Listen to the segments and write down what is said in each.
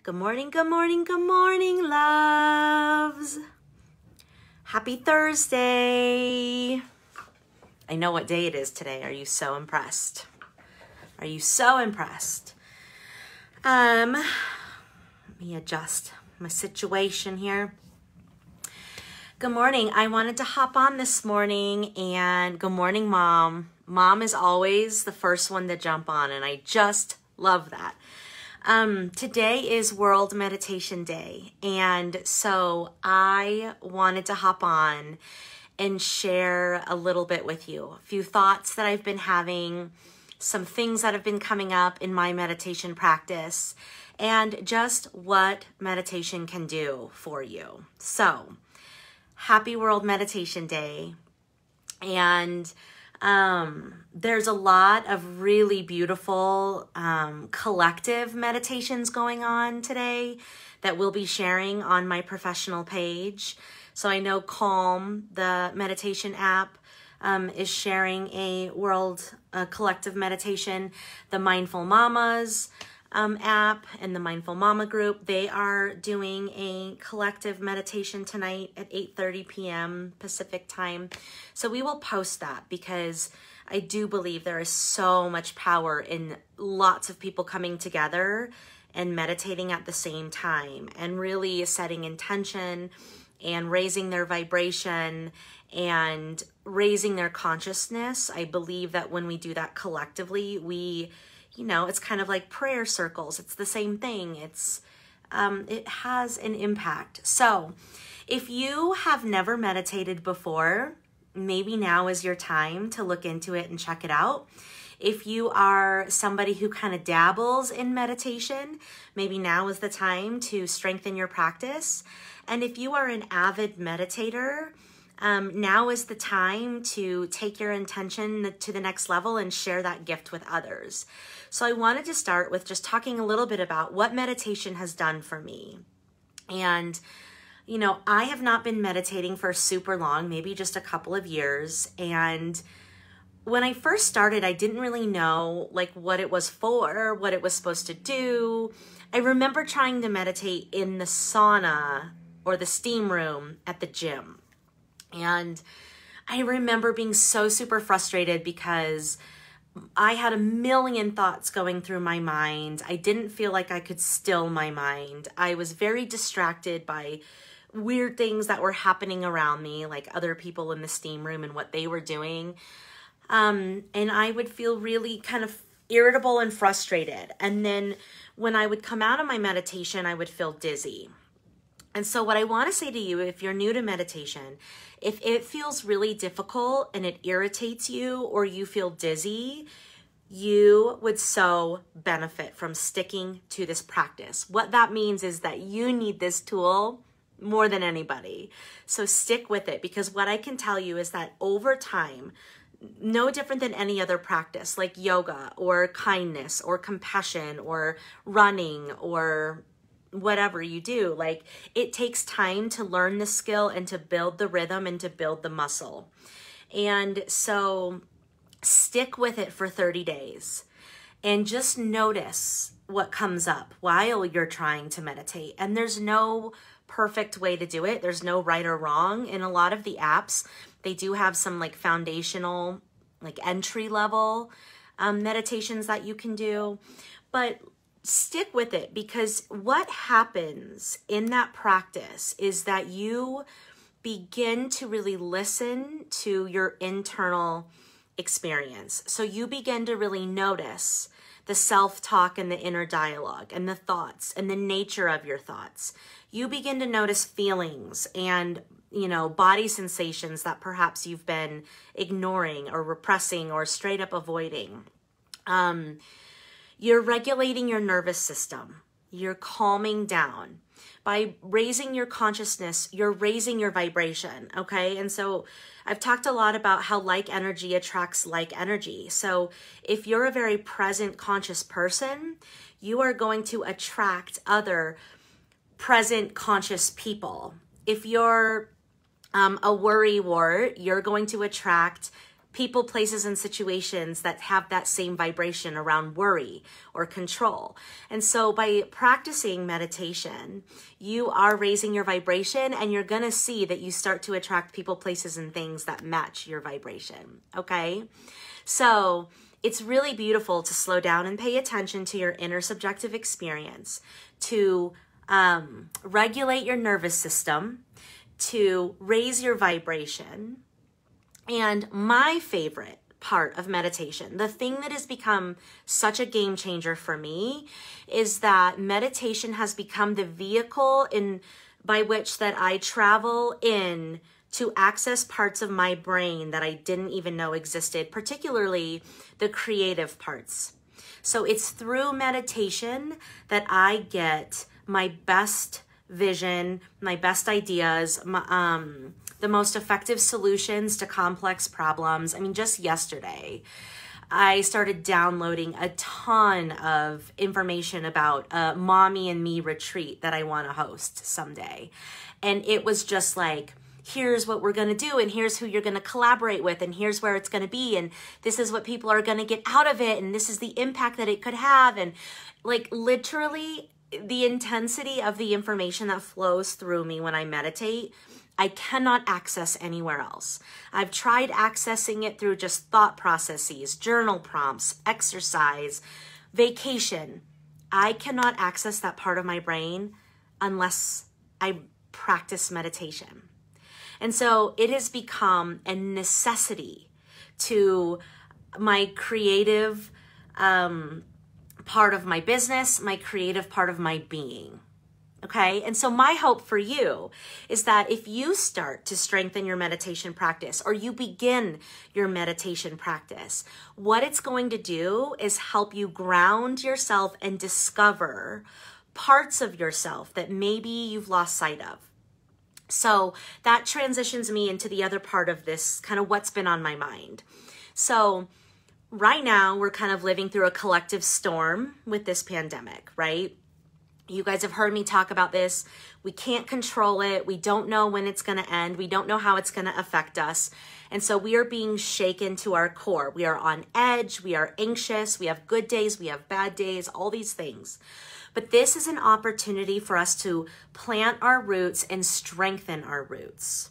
Good morning, good morning, good morning, loves. Happy Thursday. I know what day it is today. Are you so impressed? Are you so impressed? Let me adjust my situation here. Good morning. I wanted to hop on this morning and good morning, Mom. Mom is always the first one to jump on and I just love that. Today is World Meditation Day, and so I wanted to hop on and share a little bit with you. A few thoughts that I've been having, some things that have been coming up in my meditation practice, and just what meditation can do for you. So, happy World Meditation Day. And there's a lot of really beautiful collective meditations going on today that we'll be sharing on my professional page. So I know Calm, the meditation app, is sharing a collective meditation. The Mindful Mamas app and the Mindful Mama group, they are doing a collective meditation tonight at 8:30 p.m. Pacific time. So we will post that because I do believe there is so much power in lots of people coming together and meditating at the same time and really setting intention and raising their vibration and raising their consciousness. I believe that when we do that collectively, it's kind of like prayer circles. It's the same thing. It has an impact. So if you have never meditated before, maybe now is your time to look into it and check it out. If you are somebody who kind of dabbles in meditation, maybe now is the time to strengthen your practice. And if you are an avid meditator, now is the time to take your intention to the next level and share that gift with others. So I wanted to start with just talking a little bit about what meditation has done for me. And, I have not been meditating for super long, maybe just a couple of years. And when I first started, I didn't really know what it was for, what it was supposed to do. I remember trying to meditate in the sauna or the steam room at the gym. And I remember being so super frustrated because I had a million thoughts going through my mind. I didn't feel like I could still my mind. I was very distracted by weird things that were happening around me, like other people in the steam room and what they were doing. And I would feel really kind of irritable and frustrated. And then when I would come out of my meditation, I would feel dizzy. And so what I want to say to you, if you're new to meditation, if it feels really difficult and it irritates you or you feel dizzy, you would so benefit from sticking to this practice. What that means is that you need this tool more than anybody. So stick with it, because what I can tell you is that over time, no different than any other practice like yoga or kindness or compassion or running or whatever you do, it takes time to learn the skill and to build the rhythm and to build the muscle. And so stick with it for 30 days and just notice what comes up while you're trying to meditate. And there's no perfect way to do it. There's no right or wrong. In a lot of the apps, they do have some foundational, entry level meditations that you can do, but stick with it, because what happens in that practice is that you begin to really listen to your internal experience. So you begin to really notice the self-talk and the inner dialogue and the thoughts and the nature of your thoughts. You begin to notice feelings and body sensations that perhaps you've been ignoring or repressing or straight up avoiding. You're regulating your nervous system. You're calming down. By raising your consciousness, you're raising your vibration, okay? And so I've talked a lot about how like energy attracts like energy. So if you're a very present, conscious person, you are going to attract other present, conscious people. If you're a worrywart, you're going to attract people, places, and situations that have that same vibration around worry or control. And so by practicing meditation, you are raising your vibration, and you're going to see that you start to attract people, places, and things that match your vibration. Okay? So it's really beautiful to slow down and pay attention to your inner subjective experience, to regulate your nervous system, to raise your vibration. And my favorite part of meditation, the thing that has become such a game changer for me, is that meditation has become the vehicle by which that I travel in to access parts of my brain that I didn't even know existed, particularly the creative parts. So it's through meditation that I get my best vision, my best ideas, the most effective solutions to complex problems. I mean, just yesterday, I started downloading a ton of information about a Mommy and Me retreat that I want to host someday. And it was just like, here's what we're going to do, and here's who you're going to collaborate with, and here's where it's going to be, and this is what people are going to get out of it, and this is the impact that it could have. And like literally the intensity of the information that flows through me when I meditate, I cannot access anywhere else. I've tried accessing it through just thought processes, journal prompts, exercise, vacation. I cannot access that part of my brain unless I practice meditation. And so it has become a necessity to my creative part of my business, my creative part of my being. Okay? And so my hope for you is that if you start to strengthen your meditation practice, or you begin your meditation practice, what it's going to do is help you ground yourself and discover parts of yourself that maybe you've lost sight of. So that transitions me into the other part of this, kind of what's been on my mind. So right now we're kind of living through a collective storm with this pandemic, right? You guys have heard me talk about this. We can't control it. We don't know when it's going to end. We don't know how it's going to affect us. And so we are being shaken to our core. We are on edge. We are anxious. We have good days. We have bad days, all these things. But this is an opportunity for us to plant our roots and strengthen our roots.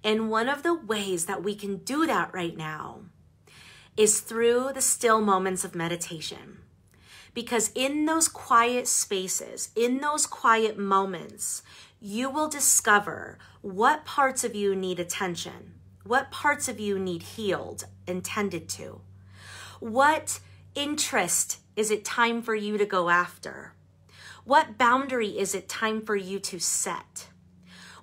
And one of the ways that we can do that right now is through the still moments of meditation. Because in those quiet spaces, in those quiet moments, you will discover what parts of you need attention, what parts of you need healed and tended to. What interest is it time for you to go after? What boundary is it time for you to set?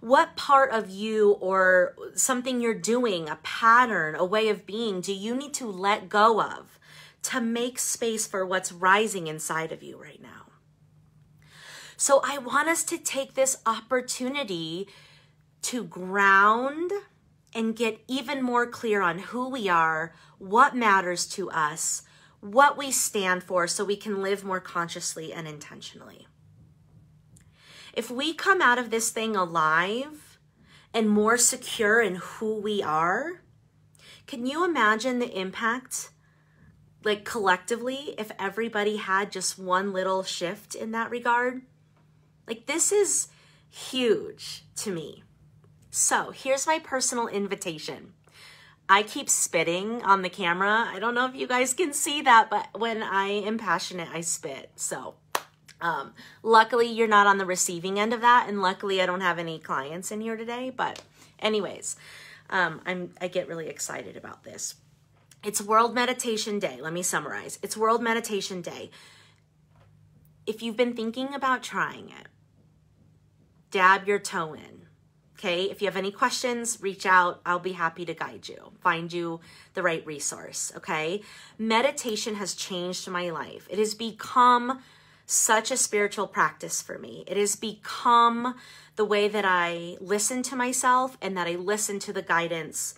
What part of you or something you're doing, a pattern, a way of being, do you need to let go of to make space for what's rising inside of you right now? So I want us to take this opportunity to ground and get even more clear on who we are, what matters to us, what we stand for, so we can live more consciously and intentionally. If we come out of this thing alive and more secure in who we are, can you imagine the impact, like collectively, if everybody had just one little shift in that regard? Like, this is huge to me. So here's my personal invitation. I keep spitting on the camera. I don't know if you guys can see that, but when I am passionate, I spit. So luckily you're not on the receiving end of that. And luckily I don't have any clients in here today. But anyways, I get really excited about this. It's World Meditation Day. Let me summarize. It's World Meditation Day. If you've been thinking about trying it, dab your toe in. Okay, if you have any questions, reach out. I'll be happy to guide you, find you the right resource, okay? Meditation has changed my life. It has become such a spiritual practice for me. It has become the way that I listen to myself and that I listen to the guidance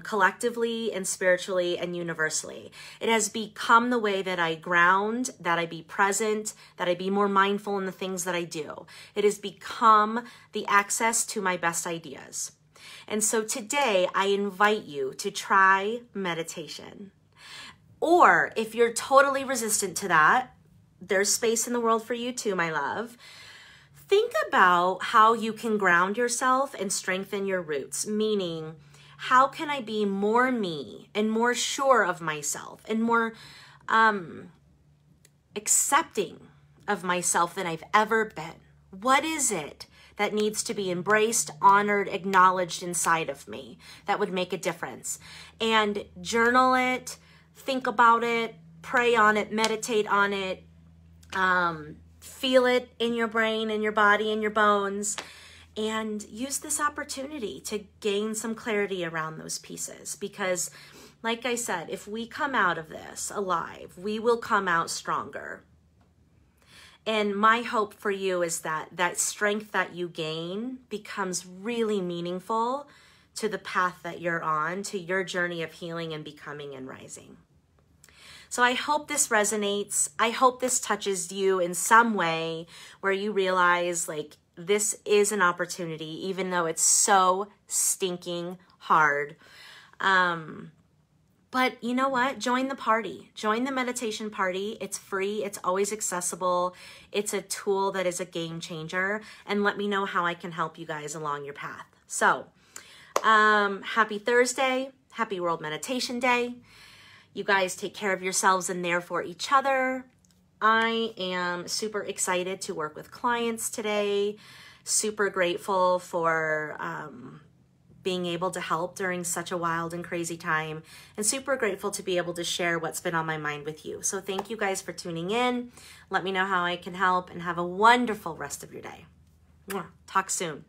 collectively and spiritually and universally. It has become the way that I ground, that I be present, that I be more mindful in the things that I do. It has become the access to my best ideas. And so today I invite you to try meditation. Or if you're totally resistant to that, there's space in the world for you too, my love. Think about how you can ground yourself and strengthen your roots, meaning how can I be more me and more sure of myself and more accepting of myself than I've ever been? What is it that needs to be embraced, honored, acknowledged inside of me that would make a difference? And journal it, think about it, pray on it, meditate on it, feel it in your brain, in your body, in your bones, and use this opportunity to gain some clarity around those pieces. Because like I said, if we come out of this alive, we will come out stronger. And my hope for you is that that strength that you gain becomes really meaningful to the path that you're on, to your journey of healing and becoming and rising. So I hope this resonates. I hope this touches you in some way where you realize like this is an opportunity, even though it's so stinking hard. But you know what? Join the party. Join the meditation party. It's free. It's always accessible. It's a tool that is a game changer. And let me know how I can help you guys along your path. So, happy Thursday. Happy World Meditation Day. You guys take care of yourselves and there for each other. I am super excited to work with clients today. Super grateful for being able to help during such a wild and crazy time, and super grateful to be able to share what's been on my mind with you. So thank you guys for tuning in. Let me know how I can help, and have a wonderful rest of your day. Talk soon.